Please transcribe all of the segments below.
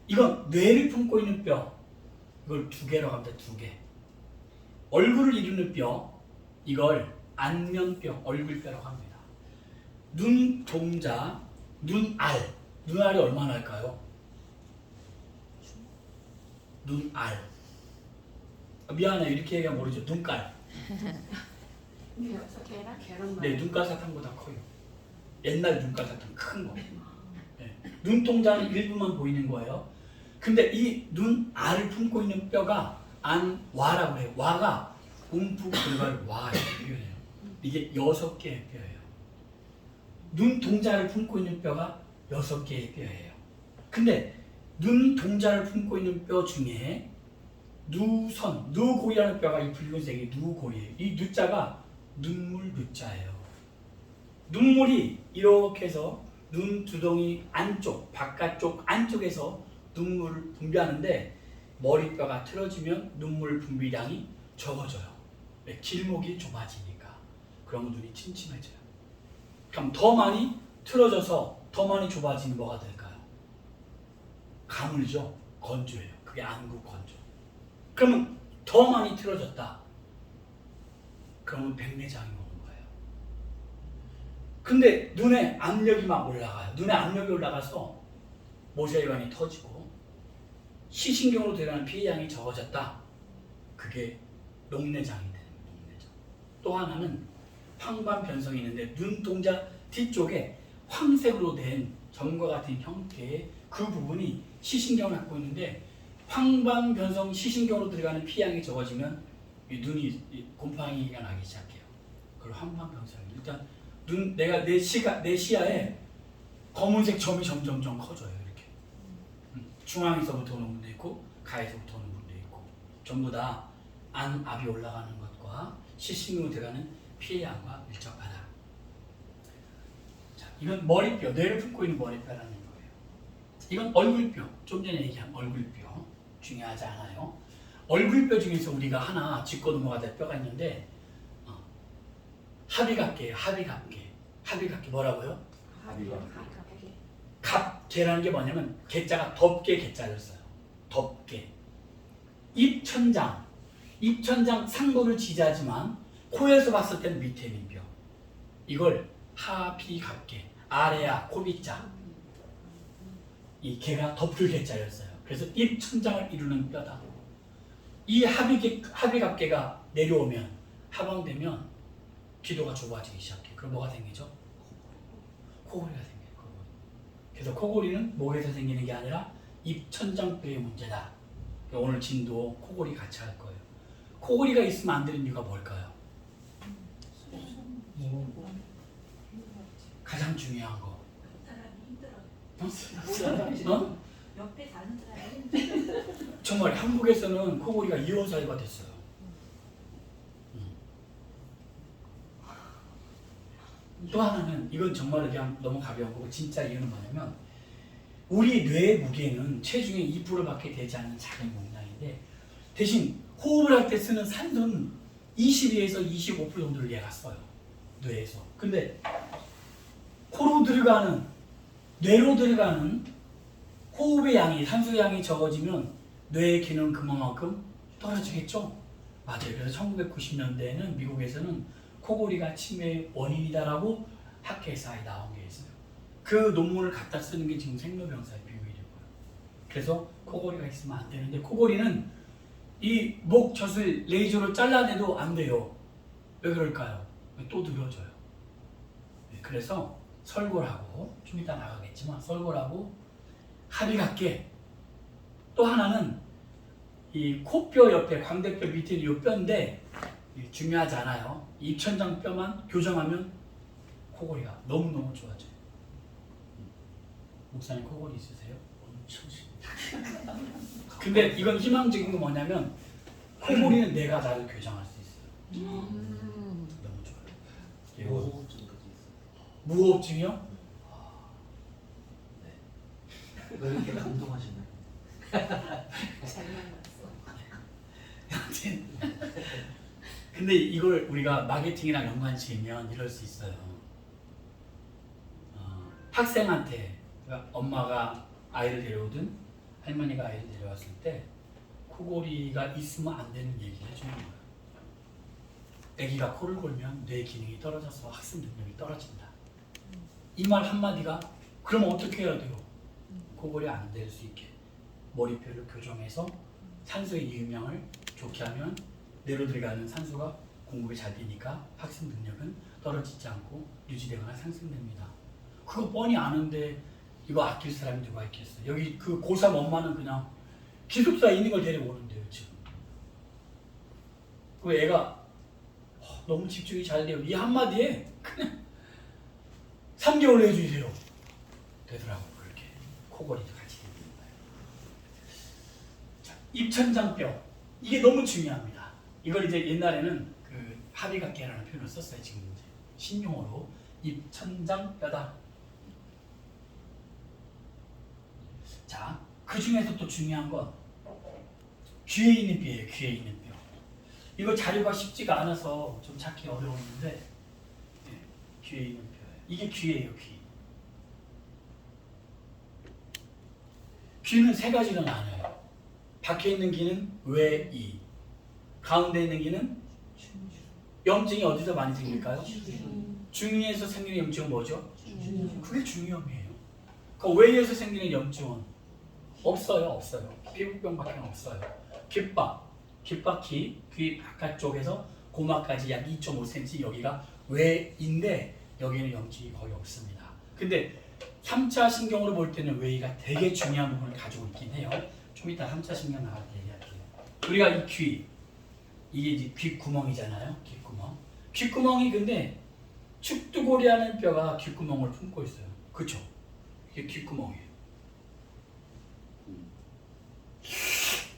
이건 뇌를 품고 있는 뼈. 이걸 두 개라고 합니다. 두 개. 얼굴을 이루는 뼈. 이걸 안면뼈, 얼굴뼈라고 합니다. 눈동자, 눈알. 눈알이 얼마나 할까요? 눈알. 미안해요. 이렇게 얘기하면 모르죠. 눈깔. 네, 눈깔 사탕보다 커요. 옛날 눈깔 사탕 큰 거. 네. 눈동자는 일부만 보이는 거예요. 근데 이 눈알을 품고 있는 뼈가 안와라고 해요. 와가 움푹 들어갈 와의 표현이에요. 이게 6개의 뼈예요. 눈동자를 품고 있는 뼈가 6개의 뼈예요. 근데 눈동자를 품고 있는 뼈 중에 누선, 누골이라는 뼈가 이 붉은색이 누골이에요. 이 누자가 눈물 누자예요. 눈물이 이렇게 해서 눈 두덩이 안쪽, 바깥쪽 안쪽에서 눈물을 분비하는데 머리뼈가 틀어지면 눈물 분비량이 적어져요. 길목이 좁아지니까. 그러면 눈이 침침해져요. 그럼 더 많이 틀어져서 더 많이 좁아지면 뭐가 될까요? 가물죠. 건조해요. 그게 안구 건조. 그러면 더 많이 틀어졌다. 그러면 백내장이 오는 거예요. 근데 눈에 압력이 막 올라가요. 눈에 압력이 올라가서 모세혈관이 터지고 시신경으로 들어가는 피해량이 적어졌다. 그게 녹내장이 되는 거예요. 녹내장. 또 하나는 황반 변성이 있는데 눈동자 뒤쪽에 황색으로 된 점과 같은 형태의 그 부분이 시신경을 갖고 있는데 황반 변성 시신경으로 들어가는 피양이 적어지면 이 눈이 곰팡이가 나기 시작해요. 그걸 황반 변성이. 일단 내 시야에 검은색 점이 점점점 커져요. 이렇게 중앙에서부터 오는 분도 있고 가에서부터 오는 분도 있고 전부 다 안압이 올라가는 것과 시신경으로 들어가는 피해양과 밀접하다. 자, 이건 머리뼈, 뇌를 품고 있는 머리뼈라는 거예요. 이건 얼굴뼈, 좀 전에 얘기한 얼굴뼈. 중요하지 않아요. 얼굴뼈 중에서 우리가 하나 짚고 넘어가야 될 뼈가 있는데 합의각계예요. 합의각계 뭐라고요? 갑계라는 게 뭐냐면 개자가 덮개 개자를 써요. 덮개. 입천장 상부를 지지하지만 코에서 봤을 때는 밑에 있는 뼈. 이걸 하비각계. 아래야 코빗자. 이 개가 덮을 개자였어요. 그래서 입천장을 이루는 뼈다. 이 합의각계가 내려오면 하방되면 기도가 좁아지기 시작해. 그럼 뭐가 생기죠? 코골이가 생겨요. 코골이. 그래서 코골이는 목에서 생기는 게 아니라 입천장뼈의 문제다. 오늘 진도 코골이 같이 할 거예요. 코골이가 있으면 안 되는 이유가 뭘까요? 가장 중요한 거. 어? 옆에 사는 사람이 정말 한국에서는 코골이가 이혼 사유가 됐어요. 또 하나는 이건 정말 그냥 너무 가벼운 거고 진짜 이유는 뭐냐면 우리 뇌의 무게는 체중의 2%밖에 되지 않는 작은 용량인데 대신 호흡을 할 때 쓰는 산소는 22에서 25% 정도를 얘가 써요. 뇌에서. 근데 코로 들어가는 뇌로 들어가는 호흡의 양이 산소 양이 적어지면 뇌의 기능은 그만큼 떨어지겠죠. 맞아요. 그래서 1990년대에는 미국에서는 코골이가 치매의 원인이다라고 학회에서 아예 나온 게 있어요. 그 논문을 갖다 쓰는 게 지금 생로병사의 비밀이고요. 그래서 코골이가 있으면 안 되는데 코골이는 이 목 젖을 레이저로 잘라내도 안 돼요. 왜 그럴까요? 또 늘어져요. 그래서 설골하고 좀 이따 나가겠지만 설골하고 합의각계. 또 하나는 이 코뼈 옆에 광대뼈 밑에 이 뼈인데 중요하지 않아요. 입천장 뼈만 교정하면 코골이가 너무너무 좋아져요. 목사님 코골이 있으세요? 엄청 심해. 근데 이건 희망적인 건 뭐냐면 코골이는 내가 나를 교정할 수 있어요. 너무 좋아요. 호흡증까지 있어요. 무호흡증이요? 네. 왜 이렇게 감동하시나요? 잘 만났어. 여튼 근데 이걸 우리가 마케팅이랑 연관지으면 이럴 수 있어요. 학생한테 그러니까 엄마가 아이를 데려오든 할머니가 아이를 데려왔을 때 코골이가 있으면 안 되는 얘기를 해주는 거예요. 아기가 코를 골면 뇌 기능이 떨어져서 학습 능력이 떨어진다. 이 말 한마디가 그럼 어떻게 해야 돼요? 코골이 안 될 수 있게 머리뼈를 교정해서 산소의 이음량을 좋게 하면 뇌로 들어가는 산소가 공급이 잘 되니까 학습 능력은 떨어지지 않고 유지되거나 상승됩니다. 그거 뻔히 아는데 이거 아낄 사람이 누가 있겠어? 여기 그 고3 엄마는 그냥 기숙사에 있는 걸 데려오는데요 지금. 그 애가 너무 집중이 잘 돼요. 이 한마디에 그냥 3개월 해주세요. 되더라고요. 그렇게 코골이도 같이 되는 거예요. 자, 입천장뼈 이게 너무 중요합니다. 이걸 이제 옛날에는 그 합의각계라는 표현을 썼어요. 지금 이제 신용어로 입천장뼈다. 자, 그 중에서 또 중요한 건 귀에 있는 뼈예요. 귀에 있는 뼈. 이거 자료가 쉽지가 않아서 좀 찾기 어려웠는데 네, 귀에 있는 뼈예요. 이게 귀예요. 귀. 귀는 세 가지로 나눠요. 밖에 있는 귀는 외이, 가운데 있는 귀는 염증이 어디서 많이 생길까요? 중이에서 생기는 염증은 뭐죠? 그게 중이염이에요. 그 외에서 생기는 염증은 없어요. 피부병밖에 없어요. 귓바퀴, 귀 바깥쪽에서 고막까지 약 2.5cm 여기가 외인데 여기는 염증이 거의 없습니다. 근데 3차 신경으로 볼 때는 외이가 되게 중요한 부분을 가지고 있긴 해요. 좀 이따 3차 신경 나갈 때 얘기할게요. 우리가 이 귀, 이게 이제 귓구멍이잖아요. 귓구멍이 근데 축두골이라는 뼈가 귓구멍을 품고 있어요. 그렇죠? 이게 귓구멍이에요.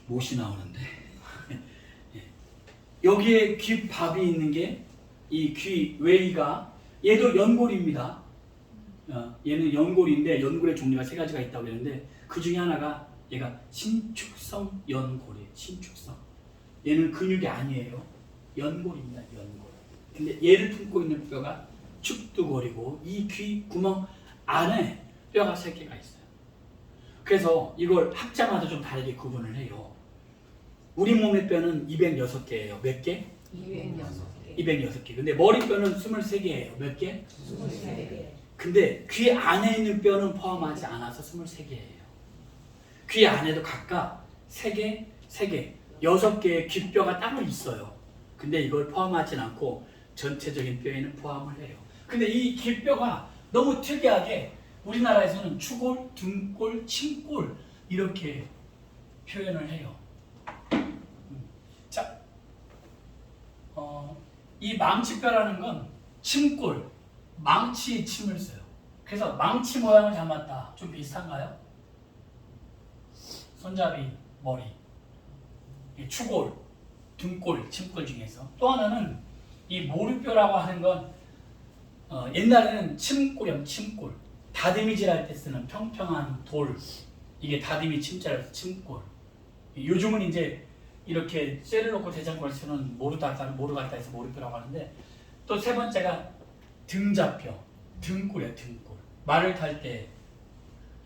못이 나오는데 여기에 귓밥이 있는 게 이 귀 외이가 얘도 연골입니다. 얘는 연골인데 연골의 종류가 세 가지가 있다고 그랬는데 그 중에 하나가 얘가 신축성 연골이에요. 신축성. 얘는 근육이 아니에요. 연골입니다. 연골. 근데 얘를 품고 있는 뼈가 축두골이고 이 귀 구멍 안에 뼈가 3개가 있어요. 그래서 이걸 학자마다 좀 다르게 구분을 해요. 우리 몸의 뼈는 206개예요. 몇 개? 206개. 206개. 근데 머리뼈는 23개예요. 몇 개? 23개. 근데 귀 안에 있는 뼈는 포함하지 않아서 23개예요. 귀 안에도 각각 3개, 3개, 6개의 귓뼈가 따로 있어요. 근데 이걸 포함하진 않고 전체적인 뼈에는 포함을 해요. 근데 이 귓뼈가 너무 특이하게 우리나라에서는 추골, 등골, 침골 이렇게 표현을 해요. 자, 이 망치뼈라는 건 침골, 망치에 침을 써요. 그래서 망치 모양을 닮았다. 좀 비슷한가요? 손잡이, 머리. 추골, 등골, 침골 중에서 또 하나는 이 모르뼈라고 하는 건 옛날에는 침골이요, 침골. 다듬이질 할 때 쓰는 평평한 돌. 이게 다듬이 침자라서 침골. 요즘은 이제 이렇게 쇠를 놓고 대장골을 쓰는 모루 갖다 해서 모르뼈라고 하는데 또 세 번째가 등자뼈, 등골이에요, 등골. 말을 탈 때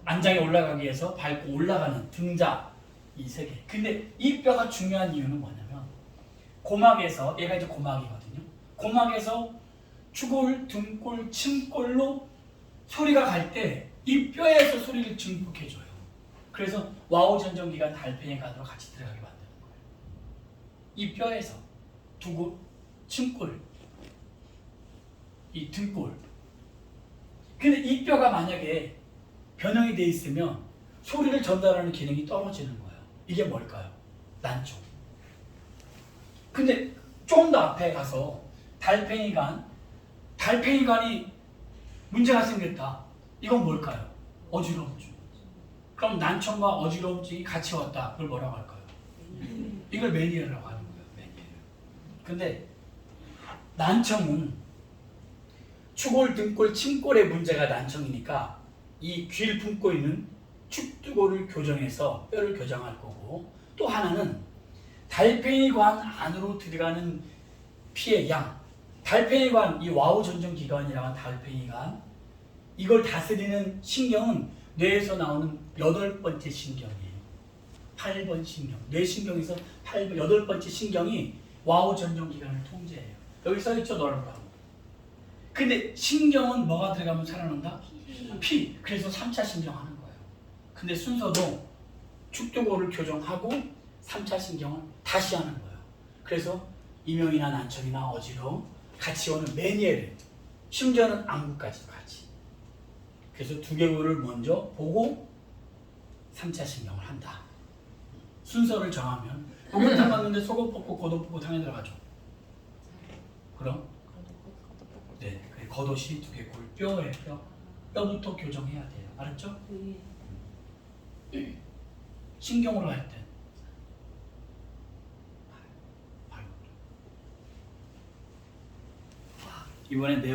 안장에 올라가기 위해서 밟고 올라가는 등자 이 3개. 근데 이 뼈가 중요한 이유는 뭐냐면 고막에서 얘가 이제 고막이거든요. 고막에서 추골, 등골, 침골로 소리가 갈 때 이 뼈에서 소리를 증폭해줘요. 그래서 와우 전정기가 달팽이 간으로 같이 들어가게 만드는 거예요. 이 뼈에서 두골, 침골, 이 등골. 근데 이 뼈가 만약에 변형이 돼 있으면 소리를 전달하는 기능이 떨어지는 거예요. 이게 뭘까요? 난청. 근데 좀 더 앞에 가서 달팽이관이 문제가 생겼다. 이건 뭘까요? 어지러움증. 그럼 난청과 어지러움증이 같이 왔다. 그걸 뭐라고 할까요? 이걸 메니에라고 하는 거예요. 메니에르. 근데 난청은 추골, 등골, 침골의 문제가 난청이니까 이 귀를 품고 있는 축두골을 교정해서 뼈를 교정할 거고 또 하나는 달팽이관 안으로 들어가는 피의 양. 달팽이관, 이 와우 전정 기관이라고 하는 달팽이관 이걸 다스리는 신경은 뇌에서 나오는 8번째 신경이에요. 8번 신경. 뇌신경에서 8번째 신경이 와우 전정기관을 통제해요. 여기 써있죠, 노란불하고. 근데 신경은 뭐가 들어가면 살아난다? 피. 그래서 3차 신경 하는 거예요. 근데 순서도 축두고를 교정하고 3차 신경을 다시 하는 거예요. 그래서 이명이나 난청이나 어지러움, 같이 오는 매니엘, 심지어는 안구까지도 같이. 그래서 두개골을 먼저 보고 3차 신경을 한다. 순서를 정하면 목욕탕 갔는데 속옷 벗고 겉옷 벗고 당연히 들어가죠. 그럼 네, 겉옷이 두개골, 뼈에 뼈부터 교정해야 돼요. 알았죠? 신경으로 할 때. 이번에 네